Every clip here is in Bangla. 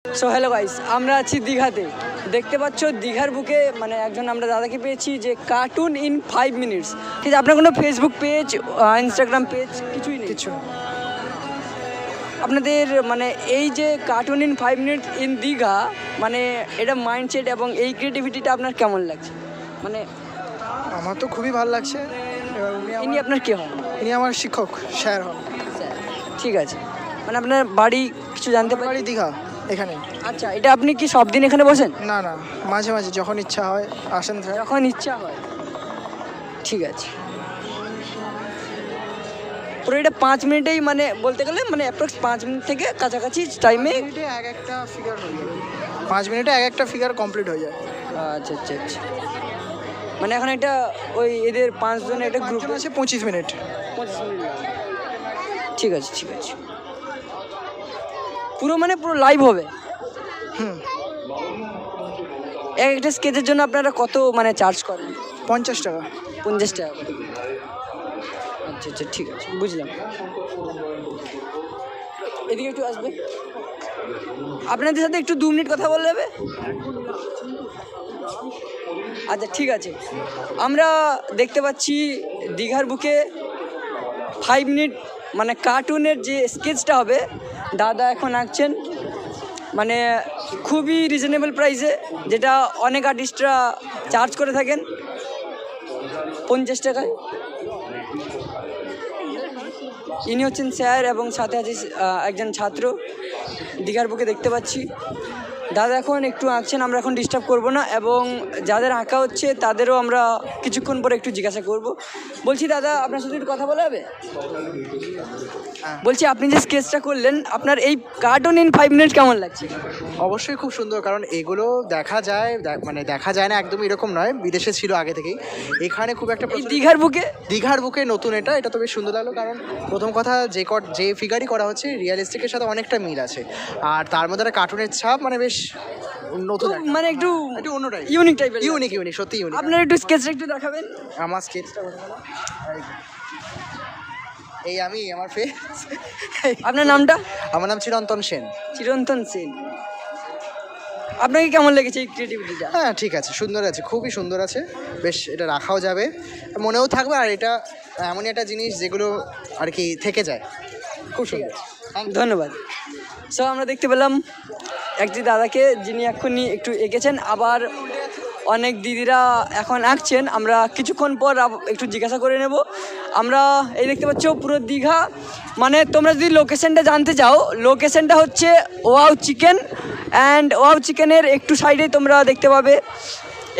সো হ্যালো গাইস, আমরা আছি দীঘাতে। দেখতে পাচ্ছ দীঘার বুকে মানে একজন আমরা দাদাকে পেয়েছি যে কার্টুন ইন 5 মিনিটস। ঠিক আছে, আপনার কোনো ফেসবুক পেজ, ইনস্টাগ্রাম পেজ কিছুই নেই? কিছু আপনাদের মানে এই যে cartoon in 5 minutes in Digha, মানে এটা মাইন্ডসেট এবং এই ক্রিয়েটিভিটিটা আপনার কেমন লাগছে? মানে আমার তো খুবই ভালো লাগছে। এবার ইনি আপনার কে হন? ইনি আমার শিক্ষক, স্যার হন। ঠিক আছে, মানে আপনার বাড়ি কিছু জানতে পারি? বাড়ি দীঘা, এখানে। আচ্ছা, এটা আপনি কি সব দিন এখানে বসেন? না না, মাঝে মাঝে যখন ইচ্ছা হয় আসেন স্যার। যখন ইচ্ছা হয়। ঠিক আছে, পুরো এটা 5 মিনিটেই মানে বলতে গেলে মানে অ্যাপ্রক্স 5 মিনিট থেকে কাছাকাছি টাইমে। 5 মিনিটে এক একটা ফিগার হয়ে যাবে। 5 মিনিটে এক একটা ফিগার কমপ্লিট হয়ে যায়। আচ্ছা আচ্ছা আচ্ছা, মানে এখন এটা ওই এদের 5 জনের একটা গ্রুপ আছে 25 মিনিট। 25 মিনিট লাগে। ঠিক আছে ঠিক আছে, পুরো মানে পুরো লাইভ হবে। হুম, এক একটা স্কেচের জন্য আপনারা কত মানে চার্জ করেন? 50 টাকা। 50 টাকা করে। আচ্ছা আচ্ছা, ঠিক আছে, বুঝলাম। এদিকে একটু আসবে, আপনাদের সাথে একটু 2 মিনিট কথা বলে যাবে? আচ্ছা ঠিক আছে, আমরা দেখতে পাচ্ছি দীঘার বুকে 5 মিনিট মানে কার্টুনের যে স্কেচটা হবে, দাদা এখন আঁকছেন মানে খুবই রিজনেবল প্রাইসে, যেটা অনেক আর্টিস্টরা চার্জ করে থাকেন 50 টাকায়। ইনি হচ্ছেন স্যার এবং সাথে আছে একজন ছাত্র। দীঘার বুকে দেখতে পাচ্ছি দাদা এখন একটু আঁকছেন, আমরা এখন ডিস্টার্ব করব না, এবং যাদের আঁকা হচ্ছে তাদেরও আমরা কিছুক্ষণ পরে একটু জিজ্ঞাসা করব। বলছি দাদা, আপনার সাথে একটু কথা বলা হবে? বলছি আপনি যে স্কেচটা করলেন, আপনার এই কার্টুন ইন 5 মিনিট কেমন লাগছে? অবশ্যই খুব সুন্দর, কারণ এগুলো দেখা যায় মানে দেখা যায় না একদমই এরকম নয়, বিদেশে ছিল আগে থেকেই, এখানে খুব একটা এই দীঘার বুকে দীঘার বুকে নতুন এটা তো বেশ সুন্দর লাগলো। কারণ প্রথম কথা যে ফিগারই করা হচ্ছে রিয়েলিস্টিকের সাথে অনেকটা মিল আছে, আর তার মধ্যে একটা কার্টুনের ছাপ, মানে বেশ নতুন মানে একটু অন্য টাইপ, ইউনিক টাইপের। ইউনিক সত্যি ইউনিক। আপনার একটু স্কেচটা একটু দেখাবেন? আমার স্কেচটা এই আমি আমার ফেস। আপনার নামটা? আমার নাম চিরন্তন সেন। চিরন্তন সেন। আপনাকে কেমন লেগেছে এই ক্রিয়েটিভিটিটা? হ্যাঁ ঠিক আছে, সুন্দর আছে, খুবই সুন্দর আছে, বেশ এটা রাখাও যাবে, মনেও থাকবে, আর এটা এমনই একটা জিনিস যেগুলো আর কি থেকে যায়। খুব সুন্দর, ধন্যবাদ। সো আমরা দেখতে পেলাম একটি দাদাকে, যিনি এক্ষুনি একটু এঁকেছেন, আবার অনেক দিদিরা এখন আঁকছেন। আমরা কিছুক্ষণ পর একটু জিজ্ঞাসা করে নেব। আমরা এই দেখতে পাচ্ছ পুরো দীঘা, মানে তোমরা যদি লোকেশনটা জানতে চাও, লোকেশনটা হচ্ছে ওয়াও চিকেন, অ্যান্ড ওয়াও চিকেনের একটু সাইডে তোমরা দেখতে পাবে,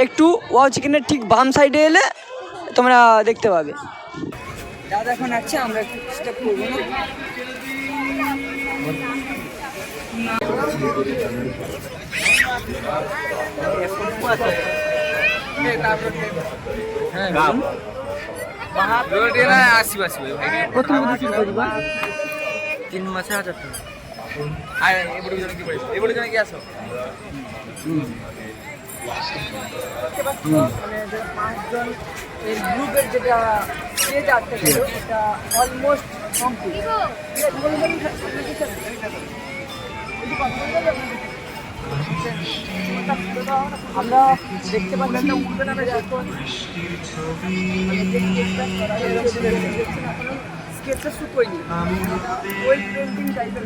একটু ওয়াও চিকেনের ঠিক বাম সাইডে এলে তোমরা দেখতে পাবে। দাদা এখন আছে, আমরা একটু স্টেপ করবো না? তিন মাসে 1000 টাকা। পাঁচজন এই গ্রুপের যেটা স্টেজ আর্টটা ছিল, এটা অলমোস্ট কমপ্লিট। আমরা দেখতে পাচ্ছি স্কেচটা শুকোয়নি, ওই পেন্টিং টাইপের।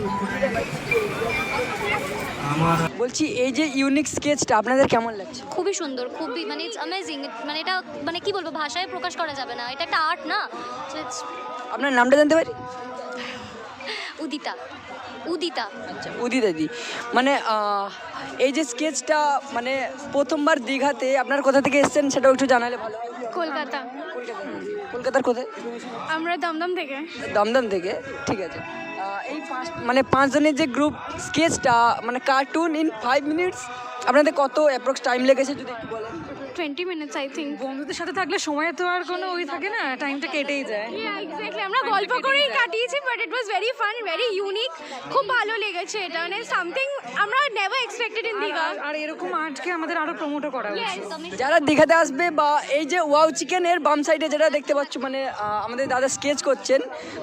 বলছি এই যে ইউনিক স্কেচটা আপনাদের কেমন লাগছে? খুবই সুন্দর, খুবই মানে ইটস অ্যামেজিং, মানে এটা মানে কি বলবো, ভাষায় প্রকাশ করা যাবে না, এটা একটা আর্ট না। আপনার নামটা জানতে পারি? উদিতা। উদিতা। আচ্ছা, উদিতা দি। মানে এই যে স্কেচটা মানে প্রথমবার দীঘাতে আপনার কোথা থেকে এসেছেন সেটাও একটু জানালে ভালো হয়। কলকাতা। কলকাতার কোথায়? আমরা দমদম থেকে। দমদম থেকে, ঠিক আছে। এই মানে 5 জনের যে গ্রুপ স্কেচটা মানে কার্টুন ইন 5 মিনিটস, আপনাদের কত অ্যাপ্রক্স টাইম লেগেছে যদি একটু বলেন? 20 মিনিটস আই থিঙ্ক। বন্ধুদের সাথে থাকলে সময় তো আর কোনো ওই থাকে না, টাইমটা কেটেই যায়। এক্স্যাক্টলি, আমরা গল্প করেই কাটিয়েছি, but it was very fun, very unique. খুব ভালো লেগেছে এটা, মানে সামথিং আমরা নেভার এক্সপেক্টেড ইন দীঘা। আর এরকম আর্টকে আমাদের আরো প্রমোটও করা উচিত। যারা দীঘাতে আসবে বা এই যে ওয়াও চিকেনের বাম সাইডে যেটা দেখতে পাচ্ছ মানে আমাদের দাদা স্কেচ করছেন,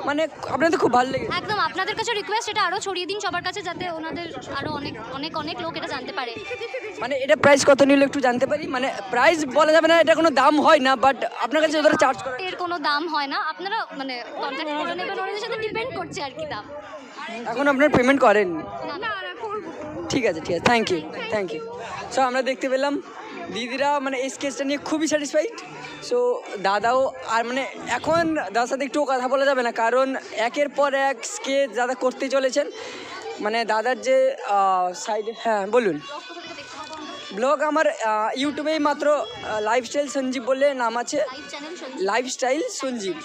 মানে আপনাদের খুব ভালো লেগেছে। একদম আপনাদের কাছে রিকোয়েস্ট, এটা আরো ছড়িয়ে দিন সবার কাছে, যাতে ওনাদের আরো অনেক অনেক অনেক লোক এটা জানতে পারে। মানে এটা প্রাইস কত নিল একটু জানতে পারি? মানে প্রাইস বলা যাবে না, এটা কোনো দাম হয় না, বাট আপনার কাছে যতটা চার্জ করে। এর কোনো দাম হয় না, আপনারা মানে কন্ট্যাক্ট করে নেবেন, ওনাদের সাথে ডিপেন্ড করছে আর কি দাম। এখন আপনার পেমেন্ট করেননি? না, না না করবো। ঠিক আছে, ঠিক আছে, থ্যাংক ইউ। সো আমরা দেখতে পেলাম দিদিরা মানে এই স্কেচটা নিয়ে খুবই স্যাটিসফাইড। সো দাদাও আর মানে এখন দাদার সাথে একটু কথা বলা যাবে না, কারণ একের পর এক স্কেচ দাদা করতে চলেছেন। মানে দাদার যে সাইডে, হ্যাঁ বলুন। ব্লগ আমার ইউটিউবেই মাত্র লাইফস্টাইল সঞ্জীব বলে নাম আছে, লাইভ চ্যানেল লাইফস্টাইল সঞ্জীব।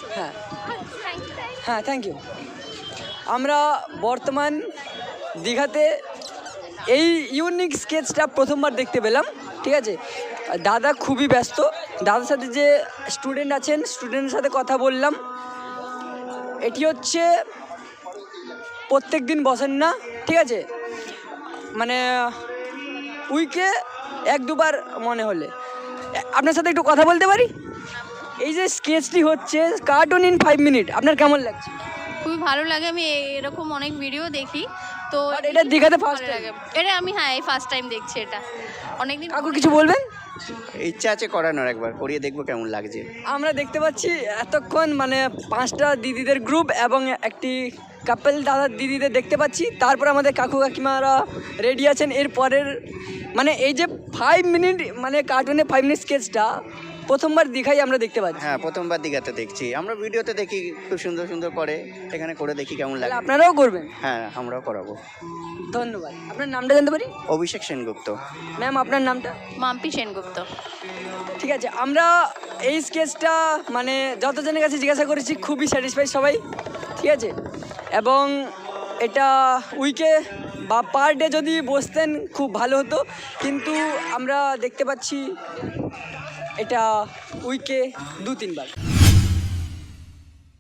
হ্যাঁ থ্যাংক ইউ। আমরা বর্তমান দীঘাতে এই ইউনিক স্কেচটা প্রথমবার দেখতে পেলাম, ঠিক আছে। দাদা খুবই ব্যস্ত, দাদার সাথে যে স্টুডেন্ট আছেন স্টুডেন্টের সাথে কথা বললাম। এটি হচ্ছে প্রত্যেক দিন বসেন না, ঠিক আছে, মানে উইকে এক দুবার মনে হলে। আপনার সাথে একটু কথা বলতে পারি? এই যে স্কেচটি হচ্ছে কার্টুন ইন 5 মিনিট, আপনার কেমন লাগছে? খুবই ভালো লাগে, আমি এরকম অনেক ভিডিও দেখি তো But এটা দীঘাতে ফার্স্ট ভালো লাগে। এটা আমি এই ফার্স্ট টাইম দেখছি এটা অনেকদিন। কাকু কিছু বলবেন? ইচ্ছা আছে করানোর, একবার করিয়ে দেখবো কেমন লাগছে। আমরা দেখতে পাচ্ছি এতক্ষণ মানে 5টা দিদিদের গ্রুপ এবং একটি কাপল দাদার দিদিদের দেখতে পাচ্ছি। তারপর আমাদের কাকু কাকিমারা রেডি আছেন এর পরের, মানে এই যে 5 মিনিট মানে কার্টুনে 5 মিনিট স্কেচটা প্রথমবার দীঘায় আমরা দেখতে পাচ্ছি। হ্যাঁ, প্রথমবার দীঘাতে দেখছি, আমরা ভিডিওতে দেখি খুব সুন্দর সুন্দর করে, এখানে করে দেখি কেমন তাহলে লাগে। আপনারাও করবেন? হ্যাঁ, আমরাও করাবো। ধন্যবাদ। আপনার নামটা জানতে পারি? অভিষেক সেনগুপ্ত। ম্যাম আপনার নামটা? মাম্পি সেনগুপ্ত। ঠিক আছে, আমরা এই স্কেচটা মানে যতজনের কাছে জিজ্ঞাসা করেছি খুবই স্যাটিসফাইড সবাই, ঠিক আছে। এবং এটা উইকে বা পার ডে যদি বসতেন খুব ভালো হতো, কিন্তু আমরা দেখতে পাচ্ছি এটা উইকে 2-3 বার।